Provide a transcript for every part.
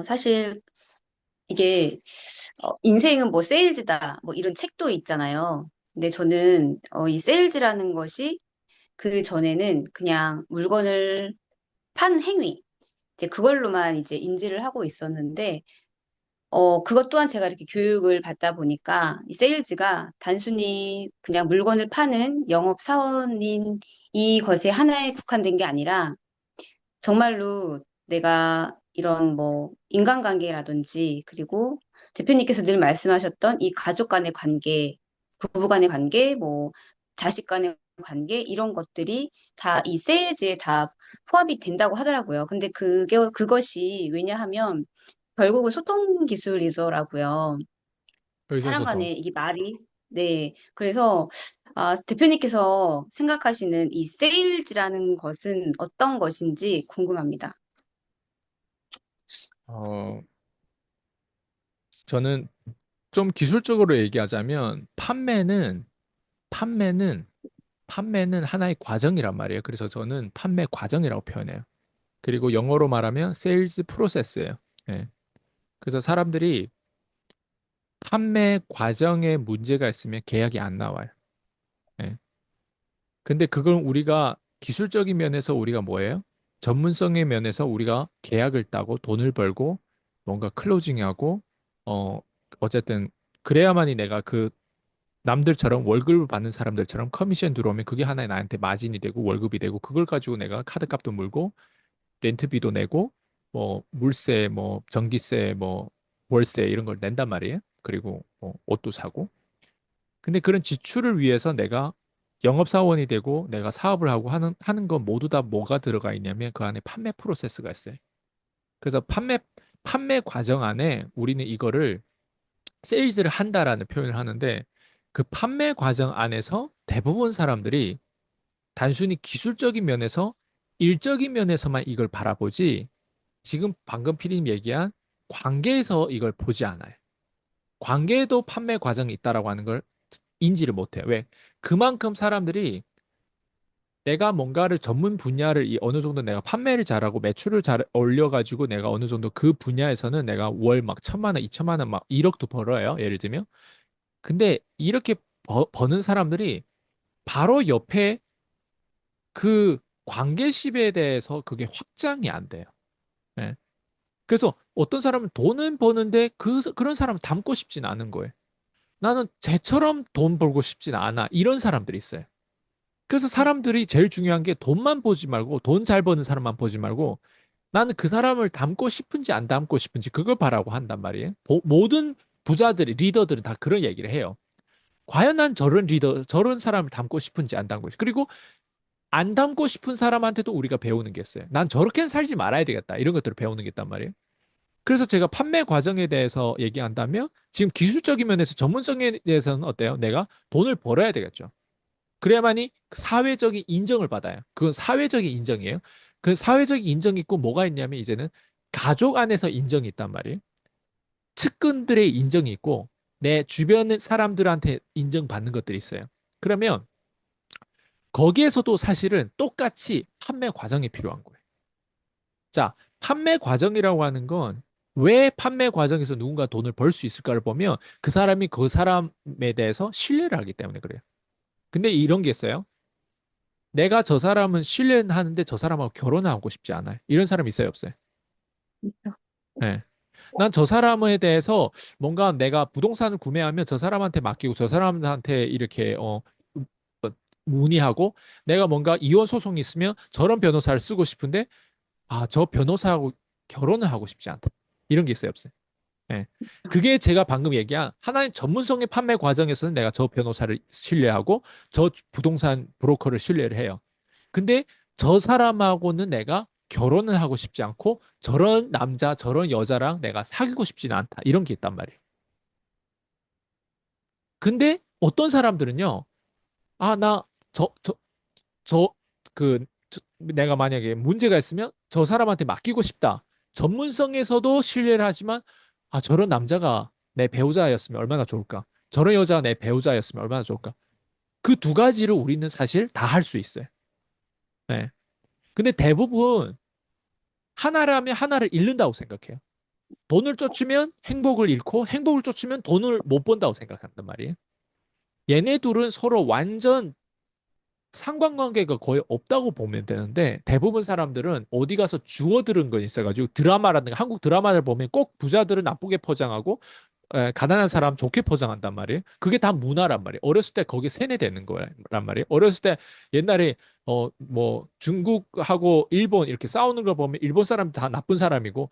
사실 이게 인생은 뭐 세일즈다 뭐 이런 책도 있잖아요. 근데 저는 이 세일즈라는 것이 그 전에는 그냥 물건을 파는 행위 이제 그걸로만 이제 인지를 하고 있었는데 그것 또한 제가 이렇게 교육을 받다 보니까 이 세일즈가 단순히 그냥 물건을 파는 영업 사원인 이것에 하나에 국한된 게 아니라 정말로 내가 이런 뭐 인간관계라든지 그리고 대표님께서 늘 말씀하셨던 이 가족 간의 관계, 부부 간의 관계, 뭐 자식 간의 관계 이런 것들이 다 이 세일즈에 다 포함이 된다고 하더라고요. 근데 그것이 왜냐하면 결국은 소통 기술이더라고요. 사람 의사소통. 간의 이게 말이 네. 그래서 대표님께서 생각하시는 이 세일즈라는 것은 어떤 것인지 궁금합니다. 어, 저는 좀 기술적으로 얘기하자면 판매는 판매는 하나의 과정이란 말이에요. 그래서 저는 판매 과정이라고 표현해요. 그리고 영어로 말하면 세일즈 프로세스예요. 예. 그래서 사람들이 판매 과정에 문제가 있으면 계약이 안 나와요. 예. 근데 그걸 우리가 기술적인 면에서 우리가 뭐예요? 전문성의 면에서 우리가 계약을 따고 돈을 벌고 뭔가 클로징하고 어 어쨌든 그래야만이 내가 그 남들처럼 월급을 받는 사람들처럼 커미션 들어오면 그게 하나의 나한테 마진이 되고 월급이 되고 그걸 가지고 내가 카드값도 물고 렌트비도 내고 뭐 물세 뭐 전기세 뭐 월세 이런 걸 낸단 말이에요. 그리고 뭐 옷도 사고. 근데 그런 지출을 위해서 내가 영업사원이 되고 내가 사업을 하고 하는 건 모두 다 뭐가 들어가 있냐면 그 안에 판매 프로세스가 있어요. 그래서 판매 과정 안에 우리는 이거를 세일즈를 한다라는 표현을 하는데 그 판매 과정 안에서 대부분 사람들이 단순히 기술적인 면에서 일적인 면에서만 이걸 바라보지 지금 방금 피디님 얘기한 관계에서 이걸 보지 않아요. 관계에도 판매 과정이 있다라고 하는 걸 인지를 못해요. 왜? 그만큼 사람들이 내가 뭔가를 전문 분야를 어느 정도 내가 판매를 잘하고 매출을 잘 올려가지고 내가 어느 정도 그 분야에서는 내가 월 막 1,000만 원, 2천만 원, 막 1억도 벌어요. 예를 들면. 근데 이렇게 버는 사람들이 바로 옆에 그 관계십에 대해서 그게 확장이 안 돼요. 예. 그래서 어떤 사람은 돈은 버는데 그런 사람을 닮고 싶진 않은 거예요. 나는 쟤처럼 돈 벌고 싶진 않아. 이런 사람들이 있어요. 그래서 사람들이 제일 중요한 게 돈만 보지 말고 돈 잘 버는 사람만 보지 말고 나는 그 사람을 닮고 싶은지 안 닮고 싶은지 그걸 바라고 한단 말이에요. 모든 부자들이 리더들은 다 그런 얘기를 해요. 과연 난 저런 리더, 저런 사람을 닮고 싶은지 안 닮고 싶은지. 그리고 안 닮고 싶은 사람한테도 우리가 배우는 게 있어요. 난 저렇게는 살지 말아야 되겠다. 이런 것들을 배우는 게 있단 말이에요. 그래서 제가 판매 과정에 대해서 얘기한다면 지금 기술적인 면에서 전문성에 대해서는 어때요? 내가 돈을 벌어야 되겠죠. 그래야만이 사회적인 인정을 받아요. 그건 사회적인 인정이에요. 그 사회적인 인정이 있고 뭐가 있냐면 이제는 가족 안에서 인정이 있단 말이에요. 측근들의 인정이 있고 내 주변 사람들한테 인정받는 것들이 있어요. 그러면 거기에서도 사실은 똑같이 판매 과정이 필요한 거예요. 자, 판매 과정이라고 하는 건 왜 판매 과정에서 누군가 돈을 벌 수 있을까를 보면 그 사람이 그 사람에 대해서 신뢰를 하기 때문에 그래요. 근데 이런 게 있어요. 내가 저 사람은 신뢰는 하는데 저 사람하고 결혼하고 싶지 않아요. 이런 사람 있어요, 없어요? 네. 난 저 사람에 대해서 뭔가 내가 부동산을 구매하면 저 사람한테 맡기고 저 사람한테 이렇게 어, 문의하고 내가 뭔가 이혼 소송이 있으면 저런 변호사를 쓰고 싶은데 저 변호사하고 결혼을 하고 싶지 않다. 이런 게 있어요, 없어요? 예. 그게 제가 방금 얘기한 하나의 전문성의 판매 과정에서는 내가 저 변호사를 신뢰하고 저 부동산 브로커를 신뢰를 해요. 근데 저 사람하고는 내가 결혼을 하고 싶지 않고 저런 남자, 저런 여자랑 내가 사귀고 싶지는 않다. 이런 게 있단 말이에요. 근데 어떤 사람들은요, 나 저, 저, 저, 내가 만약에 문제가 있으면 저 사람한테 맡기고 싶다. 전문성에서도 신뢰를 하지만, 저런 남자가 내 배우자였으면 얼마나 좋을까? 저런 여자가 내 배우자였으면 얼마나 좋을까? 그 두 가지를 우리는 사실 다 할 수 있어요. 네. 근데 대부분 하나라면 하나를 잃는다고 생각해요. 돈을 쫓으면 행복을 잃고 행복을 쫓으면 돈을 못 번다고 생각한단 말이에요. 얘네 둘은 서로 완전 상관관계가 거의 없다고 보면 되는데 대부분 사람들은 어디 가서 주워들은 거 있어가지고 드라마라든가 한국 드라마를 보면 꼭 부자들은 나쁘게 포장하고 가난한 사람 좋게 포장한단 말이에요. 그게 다 문화란 말이에요. 어렸을 때 거기에 세뇌되는 거란 말이에요. 어렸을 때 옛날에 뭐 중국하고 일본 이렇게 싸우는 걸 보면 일본 사람 다 나쁜 사람이고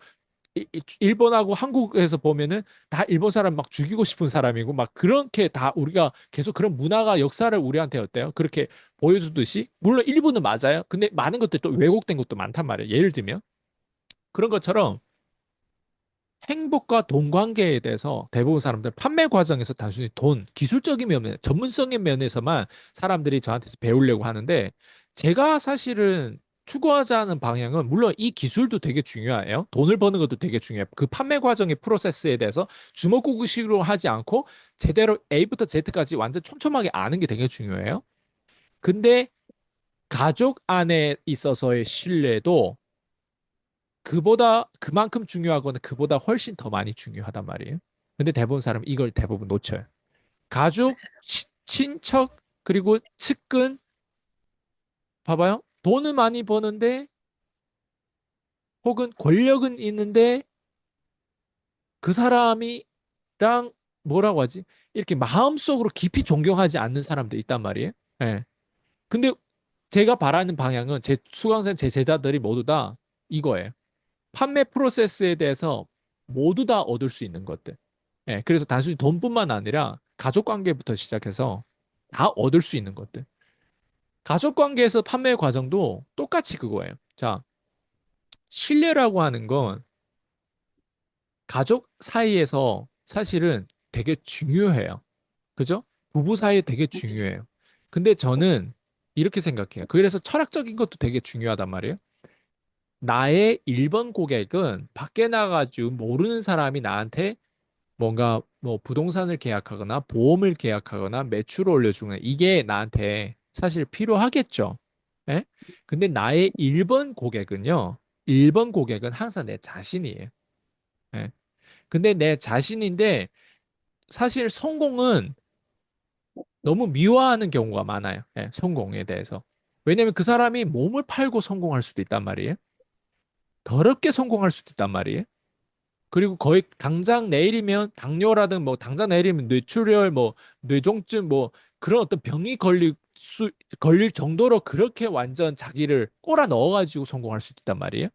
일본하고 한국에서 보면은 다 일본 사람 막 죽이고 싶은 사람이고 막 그렇게 다 우리가 계속 그런 문화가 역사를 우리한테 어때요? 그렇게 보여주듯이 물론 일부는 맞아요. 근데 많은 것들이 또 왜곡된 것도 많단 말이에요. 예를 들면 그런 것처럼 행복과 돈 관계에 대해서 대부분 사람들 판매 과정에서 단순히 돈, 기술적인 면, 전문성의 면에서만 사람들이 저한테서 배우려고 하는데 제가 사실은 추구하자는 방향은 물론 이 기술도 되게 중요해요. 돈을 버는 것도 되게 중요해요. 그 판매 과정의 프로세스에 대해서 주먹구구식으로 하지 않고 제대로 A부터 Z까지 완전 촘촘하게 아는 게 되게 중요해요. 근데 가족 안에 있어서의 신뢰도 그보다 그만큼 중요하거나 그보다 훨씬 더 많이 중요하단 말이에요. 근데 대부분 사람은 이걸 대부분 놓쳐요. 가족, 맞아요. 친척, 그리고 측근, 봐봐요. 돈을 많이 버는데 혹은 권력은 있는데 그 사람이랑 뭐라고 하지? 이렇게 마음속으로 깊이 존경하지 않는 사람도 있단 말이에요. 예. 근데 제가 바라는 방향은 제 수강생, 제 제자들이 모두 다 이거예요. 판매 프로세스에 대해서 모두 다 얻을 수 있는 것들. 예, 그래서 단순히 돈뿐만 아니라 가족 관계부터 시작해서 다 얻을 수 있는 것들. 가족 관계에서 판매 과정도 똑같이 그거예요. 자, 신뢰라고 하는 건 가족 사이에서 사실은 되게 중요해요. 그죠? 부부 사이에 되게 맞아요. 중요해요. 근데 저는 이렇게 생각해요. 그래서 철학적인 것도 되게 중요하단 말이에요. 나의 1번 고객은 밖에 나가지고 모르는 사람이 나한테 뭔가 뭐 부동산을 계약하거나 보험을 계약하거나 매출을 올려주거나 이게 나한테 사실 필요하겠죠. 예? 근데 나의 1번 고객은요. 1번 고객은 항상 내 자신이에요. 예? 근데 내 자신인데 사실 성공은 너무 미화하는 경우가 많아요. 예, 성공에 대해서. 왜냐면 그 사람이 몸을 팔고 성공할 수도 있단 말이에요. 더럽게 성공할 수도 있단 말이에요. 그리고 거의 당장 내일이면 당뇨라든 뭐 당장 내일이면 뇌출혈 뭐 뇌종증 뭐 그런 어떤 병이 걸릴 정도로 그렇게 완전 자기를 꼬라 넣어가지고 성공할 수 있단 말이에요.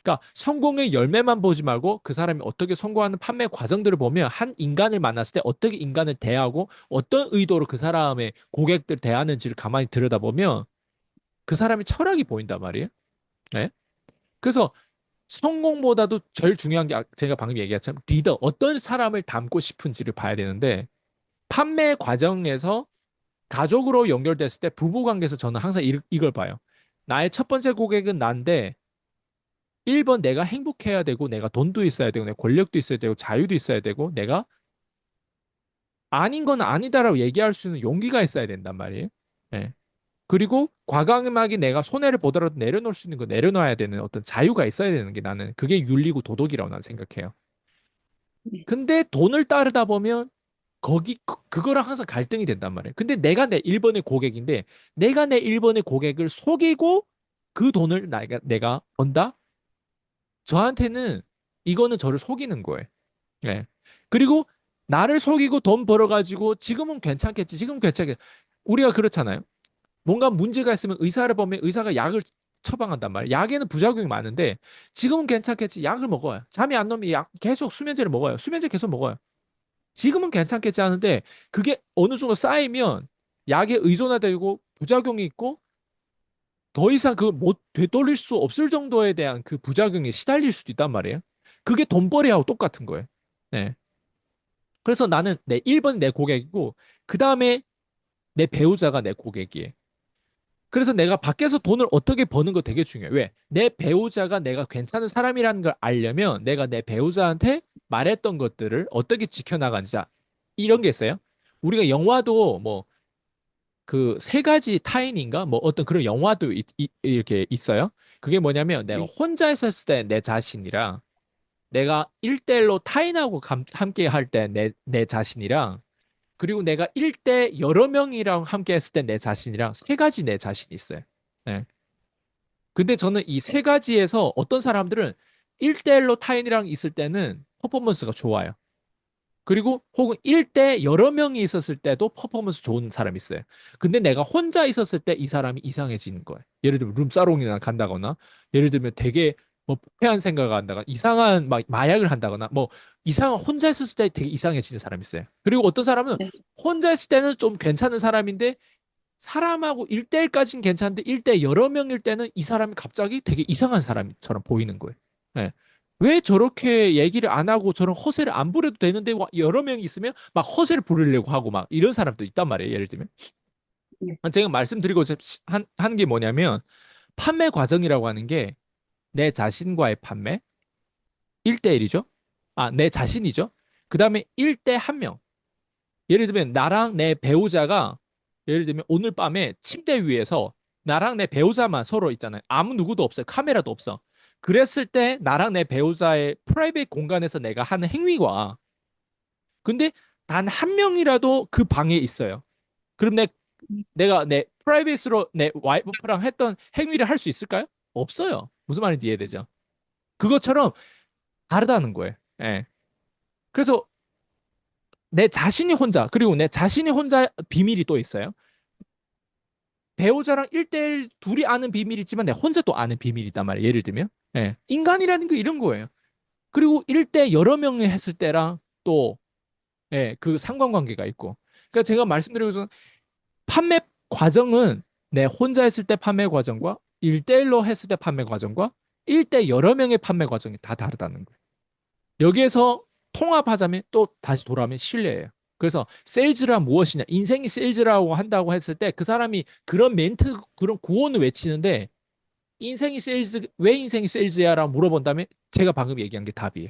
그러니까 성공의 열매만 보지 말고 그 사람이 어떻게 성공하는 판매 과정들을 보면 한 인간을 만났을 때 어떻게 인간을 대하고 어떤 의도로 그 사람의 고객들 대하는지를 가만히 들여다보면 그 사람의 철학이 보인단 말이에요. 네? 그래서 성공보다도 제일 중요한 게 제가 방금 얘기했처럼 리더, 어떤 사람을 닮고 싶은지를 봐야 되는데 판매 과정에서 가족으로 연결됐을 때 부부 관계에서 저는 항상 이걸 봐요. 나의 첫 번째 고객은 난데 1번 내가 행복해야 되고 내가 돈도 있어야 되고 내 권력도 있어야 되고 자유도 있어야 되고 내가 아닌 건 아니다라고 얘기할 수 있는 용기가 있어야 된단 말이에요. 예. 그리고 과감하게 내가 손해를 보더라도 내려놓을 수 있는 거 내려놔야 되는 어떤 자유가 있어야 되는 게 나는 그게 윤리고 도덕이라고 나는 생각해요. 네. 근데 돈을 따르다 보면 그거랑 항상 갈등이 된단 말이에요. 근데 내가 내 1번의 고객인데 내가 내 1번의 고객을 속이고 그 돈을 내가 번다? 저한테는 이거는 저를 속이는 거예요. 예. 그리고 나를 속이고 돈 벌어가지고 지금은 괜찮겠지. 지금은 괜찮겠지. 우리가 그렇잖아요. 뭔가 문제가 있으면 의사를 보면 의사가 약을 처방한단 말이에요. 약에는 부작용이 많은데 지금은 괜찮겠지. 약을 먹어요. 잠이 안 오면 약 계속 수면제를 먹어요. 수면제 계속 먹어요. 지금은 괜찮겠지 하는데 그게 어느 정도 쌓이면 약에 의존화되고 부작용이 있고 더 이상 그 못 되돌릴 수 없을 정도에 대한 그 부작용에 시달릴 수도 있단 말이에요. 그게 돈벌이하고 똑같은 거예요. 네. 그래서 나는 내 1번 내 고객이고 그 다음에 내 배우자가 내 고객이에요. 그래서 내가 밖에서 돈을 어떻게 버는 거 되게 중요해. 왜? 내 배우자가 내가 괜찮은 사람이라는 걸 알려면 내가 내 배우자한테 말했던 것들을 어떻게 지켜나가는지 이런 게 있어요. 우리가 영화도 뭐 그 세 가지 타인인가 뭐 어떤 그런 영화도 이렇게 있어요. 그게 뭐냐면 내가 네. 혼자 있었을 때 내 자신이랑 내가 1대1로 타인하고 함께 할 때 내 자신이랑 그리고 내가 1대 여러 명이랑 함께 했을 때 내 자신이랑 세 가지 내 자신이 있어요. 네. 근데 저는 이 세 가지에서 어떤 사람들은 1대1로 타인이랑 있을 때는 퍼포먼스가 좋아요. 그리고 혹은 1대 여러 명이 있었을 때도 퍼포먼스 좋은 사람이 있어요. 근데 내가 혼자 있었을 때 이 사람이 이상해지는 거예요. 예를 들면 룸사롱이나 간다거나, 예를 들면 되게 뭐 부패한 생각을 한다거나, 이상한 막 마약을 한다거나, 뭐 이상한 혼자 있었을 때 되게 이상해지는 사람이 있어요. 그리고 어떤 사람은 네. 혼자 있을 때는 좀 괜찮은 사람인데 사람하고 1대1까지는 괜찮은데 1대 여러 명일 때는 이 사람이 갑자기 되게 이상한 사람처럼 보이는 거예요. 예. 왜 저렇게 얘기를 안 하고 저런 허세를 안 부려도 되는데 여러 명이 있으면 막 허세를 부리려고 하고 막 이런 사람도 있단 말이에요. 예를 들면. 네. 제가 말씀드리고 한 게 뭐냐면 판매 과정이라고 하는 게 내 자신과의 판매 1대1이죠. 아, 내 자신이죠. 그 다음에 1대 한 명. 예를 들면 나랑 내 배우자가 예를 들면 오늘 밤에 침대 위에서 나랑 내 배우자만 서로 있잖아요. 아무 누구도 없어요. 카메라도 없어. 그랬을 때 나랑 내 배우자의 프라이빗 공간에서 내가 하는 행위가 근데 단 한 명이라도 그 방에 있어요. 그럼 내가 내 프라이빗으로 내 와이프랑 했던 행위를 할 수 있을까요? 없어요. 무슨 말인지 이해되죠? 그것처럼 다르다는 거예요. 예. 그래서 내 자신이 혼자, 그리고 내 자신이 혼자 비밀이 또 있어요. 배우자랑 1대1 둘이 아는 비밀이 있지만 내 혼자 또 아는 비밀이 있단 말이에요. 예를 들면. 예. 인간이라는 게 이런 거예요. 그리고 1대 여러 명이 했을 때랑 또, 예, 그 상관관계가 있고. 그러니까 제가 말씀드린 것처럼 판매 과정은 내 혼자 했을 때 판매 과정과 1대1로 했을 때 판매 과정과 1대 여러 명의 판매 과정이 다 다르다는 거예요. 여기에서 통합하자면 또 다시 돌아오면 신뢰예요. 그래서 세일즈란 무엇이냐? 인생이 세일즈라고 한다고 했을 때 그 사람이 그런 멘트, 그런 구호는 외치는데 인생이 세일즈, 왜 인생이 세일즈야? 라고 물어본다면 제가 방금 얘기한 게 답이에요.